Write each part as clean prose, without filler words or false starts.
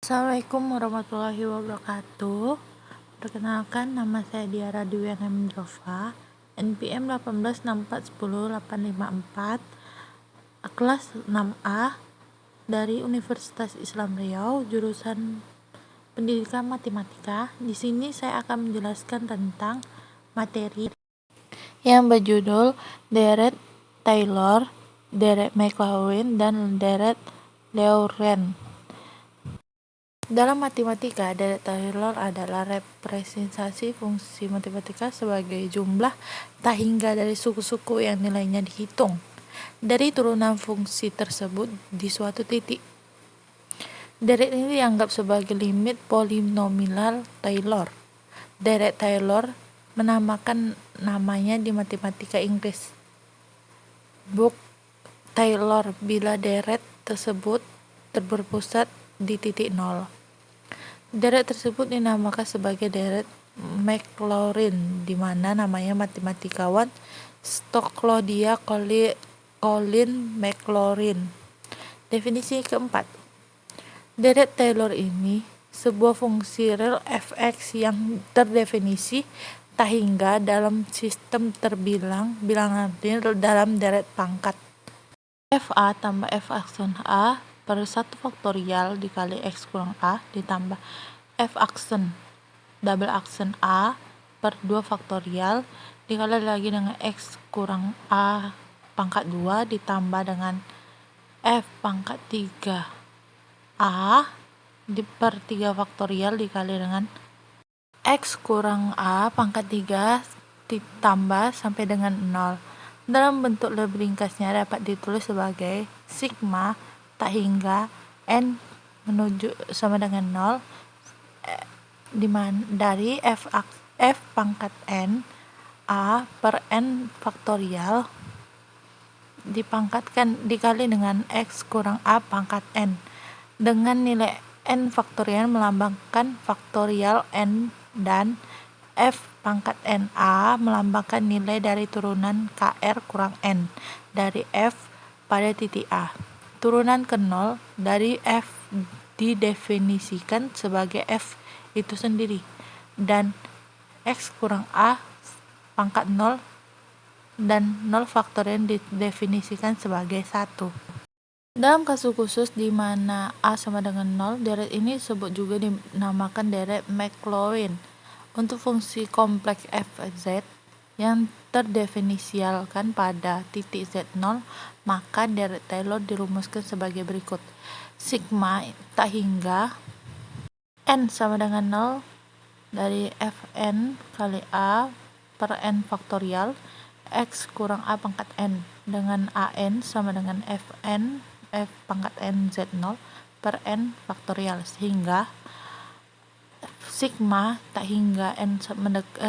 Assalamualaikum warahmatullahi wabarakatuh. Perkenalkan, nama saya Diara Dwiana Mindrova, NPM 18641084, kelas 6A dari Universitas Islam Riau, jurusan Pendidikan Matematika. Di sini saya akan menjelaskan tentang materi yang berjudul deret Taylor, deret Maclaurin, dan deret Laurent. Dalam matematika, deret Taylor adalah representasi fungsi matematika sebagai jumlah tak hingga dari suku-suku yang nilainya dihitung dari turunan fungsi tersebut di suatu titik. Deret ini dianggap sebagai limit polinomial Taylor. Deret Taylor menamakan namanya di matematika Inggris Book Taylor bila deret tersebut berpusat di titik nol. Deret tersebut dinamakan sebagai deret Maclaurin, di mana namanya matematikawan Stoklodia Colin Maclaurin. Definisi keempat, deret Taylor ini sebuah fungsi real fx yang terdefinisi tak hingga dalam sistem bilangan real dalam deret pangkat fa tambah f aksen a per 1 faktorial dikali x kurang a ditambah f aksen double aksen a per 2 faktorial dikali lagi dengan x kurang a pangkat 2 ditambah dengan f pangkat 3 a per 3 faktorial dikali dengan x kurang a pangkat 3 ditambah sampai dengan 0. Dalam bentuk lebih ringkasnya dapat ditulis sebagai sigma tak hingga n menuju sama dengan 0 dari f pangkat n a per n faktorial dikali dengan x kurang a pangkat n dengan nilai n faktorial melambangkan faktorial n dan f pangkat n a melambangkan nilai dari turunan kr kurang n dari f pada titik a. Turunan ke 0 dari f didefinisikan sebagai f itu sendiri dan x kurang a pangkat 0 dan 0 faktorial didefinisikan sebagai 1. Dalam kasus khusus di mana a sama dengan 0, deret ini disebut juga dinamakan deret Maclaurin. Untuk fungsi kompleks f(z) yang terdefinisialkan pada titik z0, maka deret Taylor dirumuskan sebagai berikut. Sigma tak hingga n sama dengan 0 dari fn kali a per n faktorial x kurang a pangkat n dengan an sama dengan fn f pangkat n z0 per n faktorial, sehingga sigma tak hingga n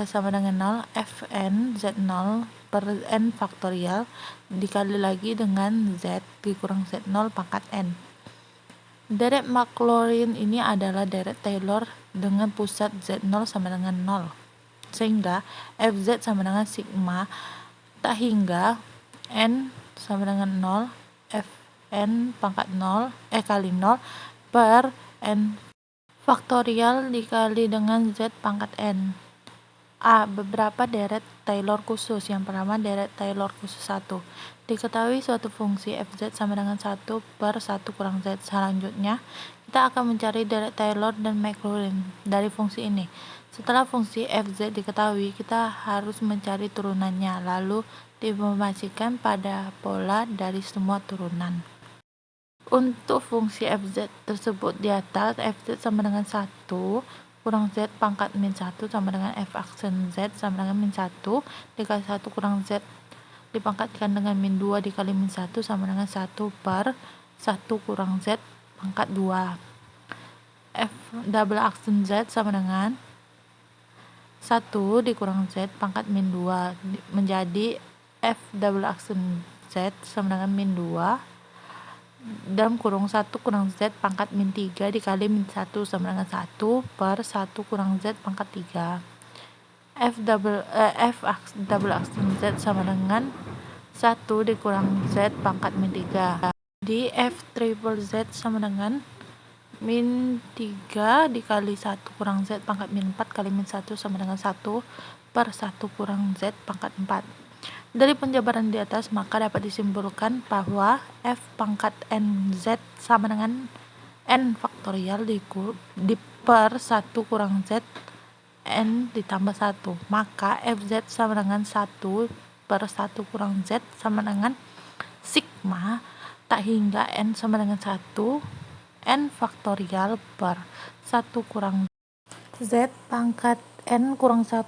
sama dengan 0 fn z0 per n faktorial dikali lagi dengan z dikurang z0 pangkat n. Deret Maclaurin ini adalah deret Taylor dengan pusat z0 sama dengan 0, sehingga fz sama dengan sigma tak hingga n sama dengan 0 fn pangkat 0 kali 0 per n faktorial dikali dengan z pangkat n. Beberapa deret Taylor khusus. Yang pertama, deret Taylor khusus 1. Diketahui suatu fungsi fz sama dengan 1 per 1 kurang z. Selanjutnya, kita akan mencari deret Taylor dan Maclaurin dari fungsi ini. Setelah fungsi fz diketahui, kita harus mencari turunannya, lalu diinformasikan pada pola dari semua turunan. Untuk fungsi fz tersebut di atas, fz sama dengan 1 kurang z pangkat min 1 sama dengan f aksen z sama dengan min 1 dikali 1 kurang z dipangkatkan dengan min 2 dikali min 1 sama dengan 1 per 1 kurang z pangkat 2. F double aksen z sama dengan 1 dikurang z pangkat min 2 menjadi f double aksen z sama dengan min 2 dalam kurung 1 kurang z pangkat min 3 dikali min 1 sama dengan 1 per 1 kurang z pangkat 3. F double aksen z sama dengan 1 dikurang z pangkat min 3. Di f triple z sama dengan min 3 dikali 1 kurang Z pangkat min 4 kali min 1 sama dengan 1 per 1 kurang Z pangkat 4. Dari penjabaran di atas, maka dapat disimpulkan bahwa F pangkat NZ sama dengan N faktorial di per 1 kurang Z N ditambah 1. Maka FZ sama dengan 1 per 1 kurang Z sama dengan sigma tak hingga N sama dengan 1 N faktorial per 1 kurang Z pangkat N kurang 1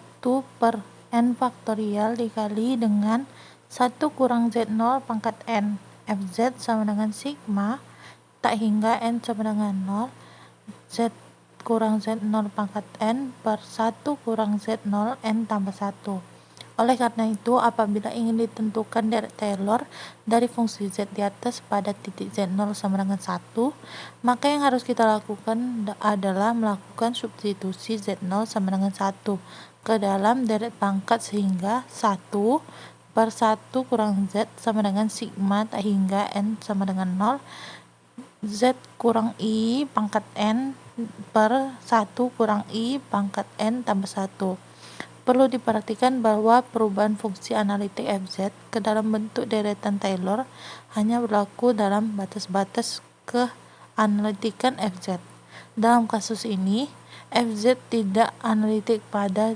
per N faktorial dikali dengan 1 kurang Z0 pangkat N. FZ sama dengan sigma tak hingga N sama dengan 0 Z kurang Z0 pangkat N per 1 kurang Z0 N tambah 1. Oleh karena itu, apabila ingin ditentukan deret Taylor dari fungsi Z di atas pada titik Z0 sama dengan 1, maka yang harus kita lakukan adalah melakukan substitusi Z0 sama dengan 1 ke dalam deret pangkat sehingga 1 per 1 kurang Z sama dengan sigma tak hingga N sama dengan 0 Z kurang I pangkat N per 1 kurang I pangkat N tambah 1. Perlu diperhatikan bahwa perubahan fungsi analitik FZ ke dalam bentuk deretan Taylor hanya berlaku dalam batas-batas keanalitikan FZ. Dalam kasus ini, FZ tidak analitik pada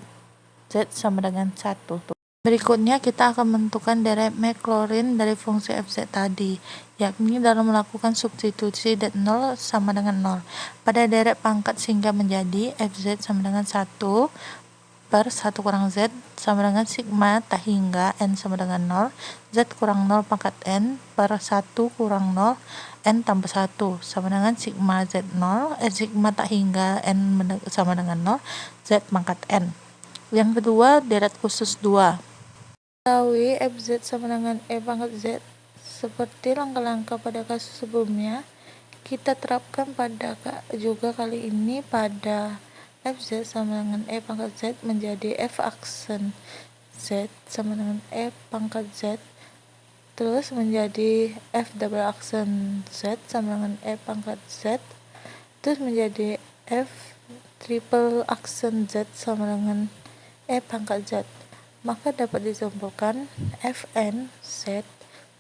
Z sama dengan 1. Berikutnya kita akan menentukan deret Maclaurin dari fungsi FZ tadi, yakni dalam melakukan substitusi Z0 sama dengan 0 pada deret pangkat sehingga menjadi FZ sama dengan 1 per 1 kurang Z sama dengan sigma tak hingga N sama dengan 0 Z kurang 0 pangkat N per 1 kurang 0 N tambah 1 sama dengan sigma Z0 sigma tak hingga N sama dengan 0 Z pangkat N. Yang kedua, deret khusus 2. Ketahui FZ sama dengan E pangkat Z. Seperti langkah-langkah pada kasus sebelumnya, kita terapkan juga kali ini pada FZ sama dengan E pangkat Z menjadi F aksen Z sama dengan E pangkat Z, terus menjadi F double aksen Z sama dengan E pangkat Z, terus menjadi F triple aksen Z sama dengan E pangkat Z. Maka dapat disimpulkan Fn Z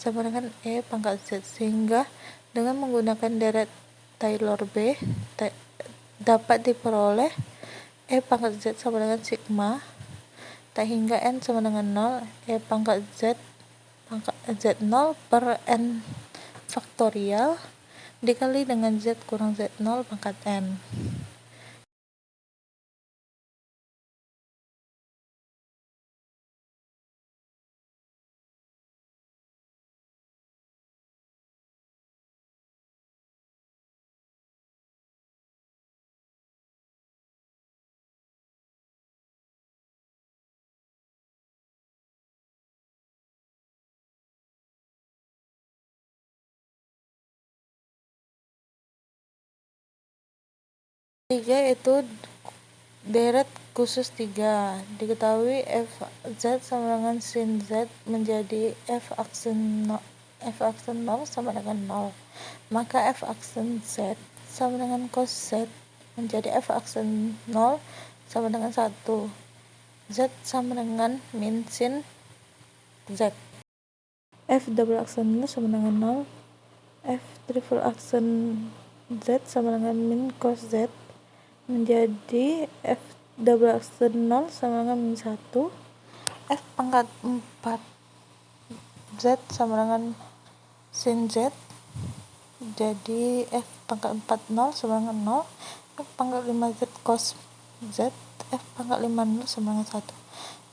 sama dengan E pangkat Z, sehingga dengan menggunakan deret Taylor B dapat diperoleh E pangkat Z sama dengan sigma tak hingga N sama dengan 0 E pangkat Z pangkat Z0 per N faktorial dikali dengan Z kurang Z0 pangkat N. Tiga itu deret khusus 3. Diketahui Fz sama dengan sin Z menjadi F aksen 0 sama dengan 0. Maka F aksen Z sama dengan cos Z menjadi F aksen 0 sama dengan 1. Z sama dengan min sin Z. F double aksen 0 sama dengan 0. F triple aksen Z sama dengan min cos Z menjadi F double aksen 0 sama dengan min 1. F pangkat 4 Z sama dengan sin Z, jadi F pangkat 4 0 sama dengan 0. F pangkat 5 Z cos Z, F pangkat 5 0 sama dengan 1.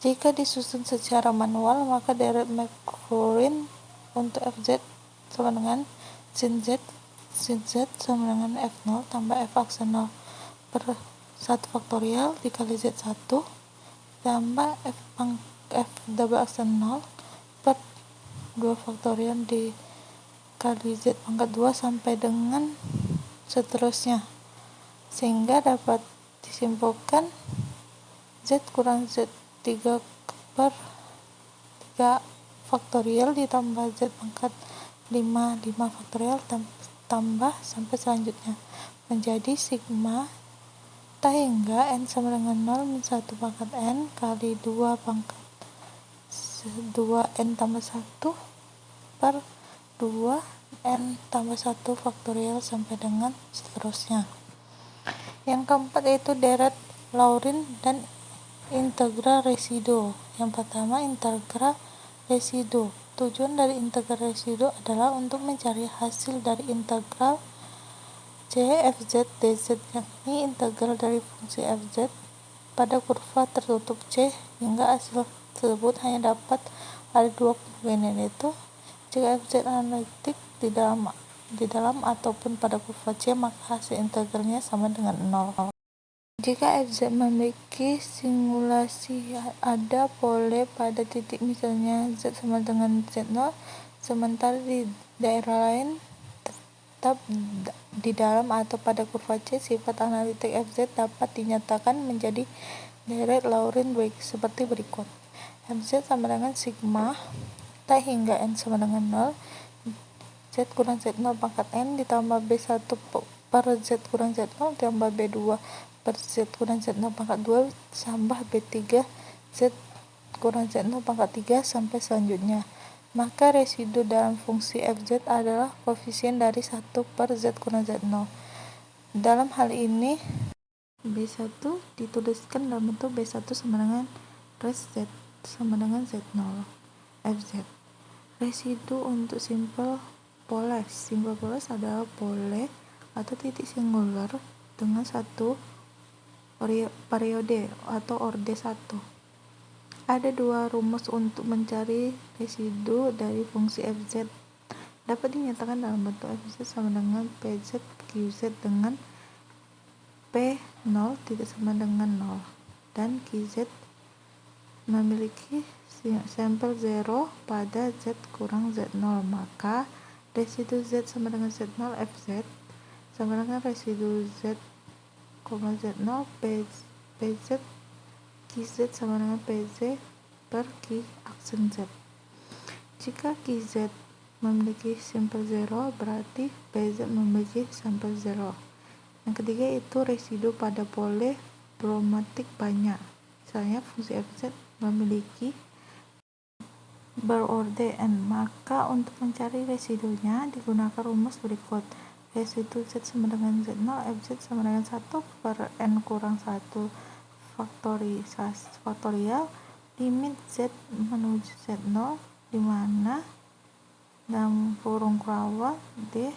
Jika disusun secara manual, maka deret Maclaurin untuk Fz sama dengan sin Z sama dengan F0 tambah F aksen 0 per 1 faktorial dikali Z1 tambah F double aksen 0 per 2 faktorial dikali Z pangkat 2 sampai dengan seterusnya, sehingga dapat disimpulkan Z kurang Z3 per 3 faktorial ditambah Z pangkat 5 faktorial tambah sampai selanjutnya. menjadi sigma tak hingga n sama dengan 0 min 1 pangkat n kali 2 pangkat 2n tambah 1 per 2 n tambah 1 faktorial sampai dengan seterusnya. Yang keempat yaitu deret Laurent dan integral residu. Yang pertama, integral residu. Tujuan dari integral residu adalah untuk mencari hasil dari integral c fz dz, yakni integral dari fungsi fz pada kurva tertutup c hingga hasil tersebut hanya dapat ada dua kemungkinan, yaitu jika fz analitik di dalam ataupun pada kurva c, maka hasil integralnya sama dengan 0. Jika fz memiliki singulasi ada pole pada titik misalnya z sama dengan z0, sementara di daerah lain tetap di dalam atau pada kurva C, sifat analitik fz dapat dinyatakan menjadi deret Laurent seperti berikut. Fz sama dengan sigma T hingga n sama dengan 0 z kurang z0 pangkat n ditambah b1 per z kurang z0 ditambah b2 per z kurang z0 pangkat 2 tambah b3 z kurang z0 pangkat 3 sampai selanjutnya. Maka residu dalam fungsi fz adalah koefisien dari 1 per z kurang z0. Dalam hal ini b1 dituliskan dalam bentuk b1 sama dengan res z sama dengan z0 fz. Residu untuk simple poles. Simple poles adalah pole atau titik singular dengan satu periode atau orde 1. Ada dua rumus untuk mencari residu dari fungsi fz. Dapat dinyatakan dalam bentuk fz sama dengan pz qz dengan p0 tidak sama dengan 0 dan qz memiliki sampel 0 pada z kurang z0. Maka residu z sama dengan z0 fz sama dengan residu z, z0 pz qz sama dengan pz per q aksen z. Jika qz memiliki sampel 0, berarti pz memiliki sampel 0. Yang ketiga itu residu pada pole bromatik banyak. Misalnya fungsi fz memiliki berorde n, maka untuk mencari residunya digunakan rumus berikut. Residu z sama dengan z0 fz sama dengan 1 per n kurang 1 faktorial limit z menuju z0 di mana dalam kurung kurawal d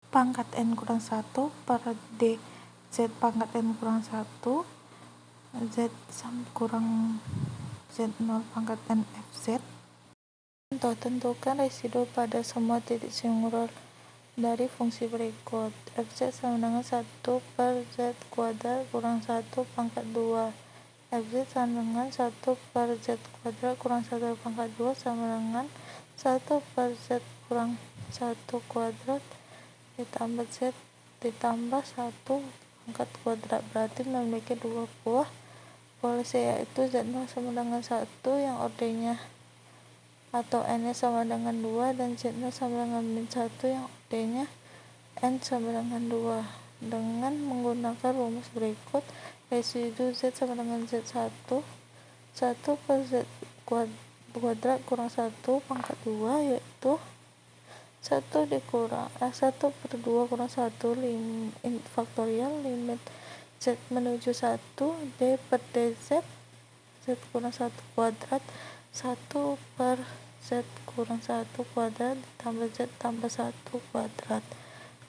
pangkat n kurang 1 per d z pangkat n kurang 1 z kurang z0 pangkat n fz. Contoh, tentukan residu pada semua titik singular dari fungsi berikut. Fz sama dengan 1 per z kuadrat kurang 1 pangkat 2. Fz sama dengan 1 per z kuadrat kurang 1 pangkat 2 sama dengan 1 per z kurang 1 kuadrat ditambah z ditambah 1 pangkat kuadrat, berarti memiliki dua buah poles, yaitu z0 sama dengan 1 yang ordenya atau n-nya sama dengan 2 dan z0 sama dengan min 1 yang ordenya n sama dengan 2. Dengan menggunakan rumus berikut, residu z sama dengan z1 1 per z kuadrat kurang 1 pangkat 2, yaitu 1 dikurang 1 per 2 kurang 1 faktorial limit z menuju 1 d per dz z kurang 1 kuadrat 1 per z kurang 1 kuadrat ditambah z tambah 1 kuadrat.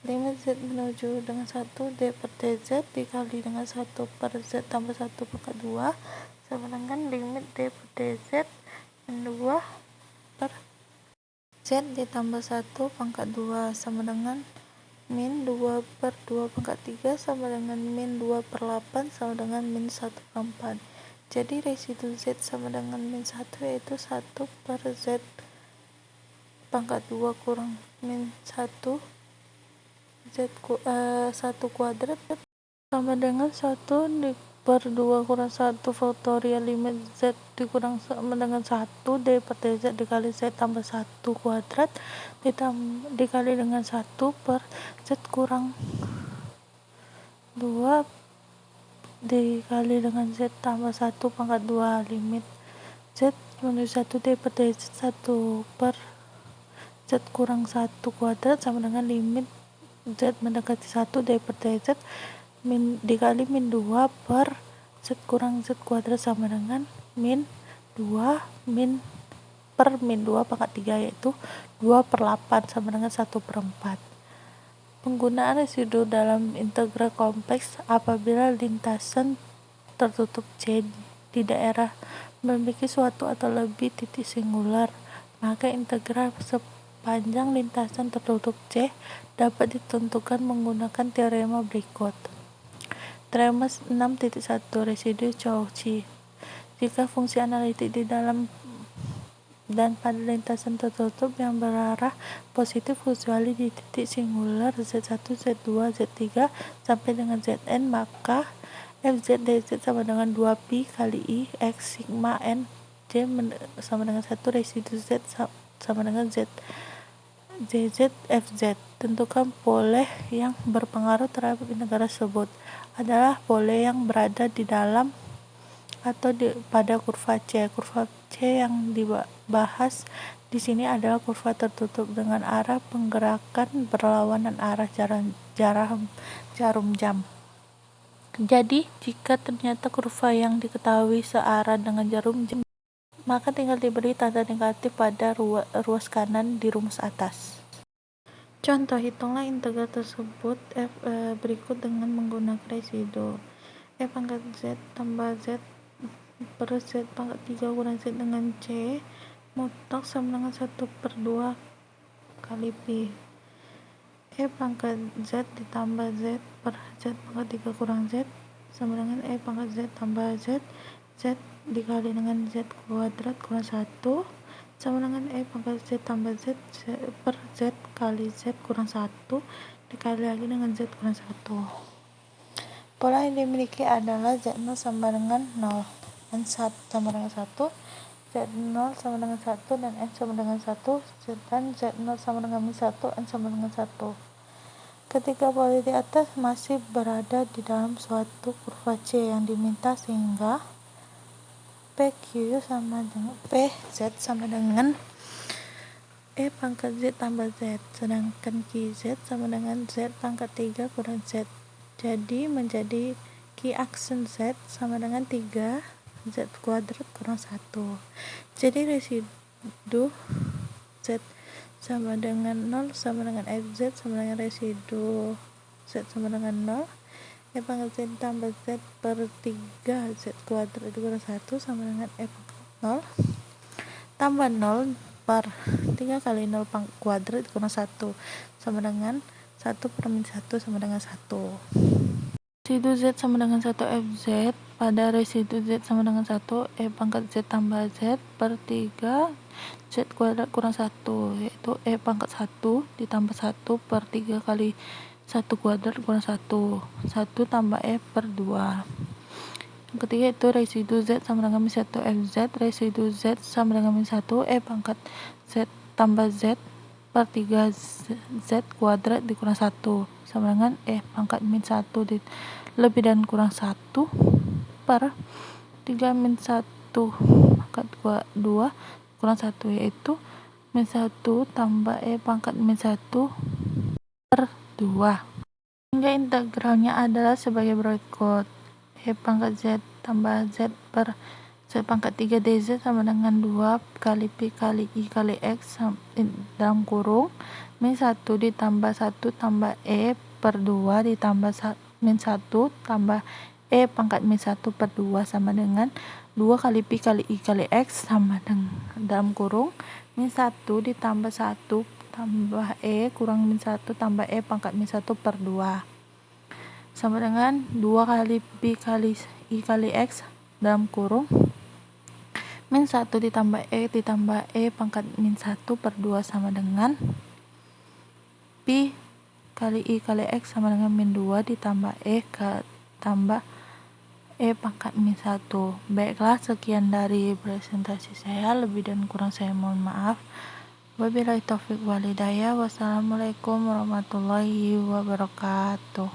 Limit z menuju dengan 1 d per dz dikali dengan 1 per z tambah 1 pangkat 2 sama dengan limit d per dz min 2 per z ditambah 1 pangkat 2 sama dengan min 2 per 2 pangkat 3 sama dengan min 2 per 8 sama dengan min 1 per 4. Jadi residu z sama dengan min 1 yaitu 1 per z pangkat 2 kurang min 1 z 1 kuadrat sama dengan 1 per 2 kurang 1 faktorial limit z dikurang sama dengan 1 d per dz dikali z tambah 1 kuadrat dikali dengan 1 per z kurang 2 dikali dengan Z tambah 1 pangkat 2 limit Z menuju 1 D per DZ 1 per Z kurang 1 kuadrat sama dengan limit Z mendekati 1 D per DZ dikali min 2 per Z kurang Z kuadrat sama dengan min 2 per min 2 pangkat 3 yaitu 2 per 8 sama dengan 1 per 4. Penggunaan residu dalam integral kompleks apabila lintasan tertutup C di daerah memiliki suatu atau lebih titik singular, maka integral sepanjang lintasan tertutup C dapat ditentukan menggunakan teorema berikut. Teorema 6.1 residu Cauchy. Jika fungsi analitik di dalam dan pada lintasan tertutup yang berarah positif kecuali di titik singular Z1, Z2, Z3 sampai dengan Zn, maka Fz dz sama dengan 2pi kali I X sigma N J sama dengan 1 residu Z sama dengan Z Zz Fz. Tentukan pole yang berpengaruh terhadap integral tersebut adalah pole yang berada di dalam atau pada kurva C. Kurva C yang dibahas di sini adalah kurva tertutup dengan arah penggerakan berlawanan arah jarum jam. Jadi, jika ternyata kurva yang diketahui searah dengan jarum jam, maka tinggal diberi tanda negatif pada ruas kanan di rumus atas. Contoh, hitunglah integral tersebut berikut dengan menggunakan residu E pangkat Z tambah Z per Z pangkat 3 kurang Z dengan C mutlak sama dengan 1 per 2 kali Pi. E pangkat Z ditambah Z per Z pangkat 3 kurang Z sama dengan E pangkat Z tambah Z Z dikali dengan Z kuadrat kurang 1 sama dengan E pangkat Z tambah Z per Z kali Z kurang 1 dikali lagi dengan Z kurang 1. Pola yang dimiliki adalah Z0 sama dengan 0, N1 sama dengan 1, Z0 sama dengan 1, dan N sama dengan 1, dan Z0 sama dengan min 1, N sama dengan 1. Ketika pole di atas masih berada di dalam suatu kurva C yang diminta, sehingga PQ sama dengan PZ sama dengan E pangkat Z tambah Z, sedangkan QZ sama dengan Z pangkat 3 kurang Z. Jadi menjadi Q aksen Z sama dengan 3 Z kuadrat kurang 1. Jadi residu Z sama dengan 0 sama dengan FZ sama dengan residu Z sama dengan 0 E pangkat Z tambah Z per 3 Z kuadrat kurang 1 sama dengan E pangkat 0 tambah 0 per 3 kali 0 kuadrat kurang 1 sama dengan 1 per min 1 sama dengan 1. Residu Z sama dengan 1 FZ pada residu Z sama dengan 1 E pangkat Z tambah Z per 3 Z kuadrat kurang 1, yaitu E pangkat 1 ditambah 1 per 3 kali 1 kuadrat kurang 1 tambah E per 2. Yang ketiga itu residu Z sama dengan min 1 FZ. Residu Z sama dengan min 1 E pangkat Z tambah Z per 3 Z kuadrat dikurang 1 sama dengan E pangkat min 1 lebih dan kurang 1 per 3 min 1 pangkat 2 kurang 1, yaitu min 1 tambah E pangkat min 1 per 2. Hingga integralnya adalah sebagai berikut. E pangkat Z tambah Z per Z pangkat 3 DZ sama dengan 2 kali Pi kali I kali X dalam kurung min 1 ditambah 1 tambah E per 2 ditambah min 1 tambah E pangkat min 1 per 2 sama dengan 2 kali Pi kali I kali X sama dengan dalam kurung min 1 ditambah 1 tambah E kurang min 1 tambah E pangkat min 1 per 2 sama dengan 2 kali Pi kali I kali X dalam kurung min 1 ditambah E pangkat min 1 per 2 sama dengan Pi kali I kali X sama dengan min 2 ditambah tambah E pangkat min 1. Baiklah, sekian dari presentasi saya. Lebih dan kurang saya mohon maaf. Wabillahi taufiq wal hidayah. Wassalamualaikum warahmatullahi wabarakatuh.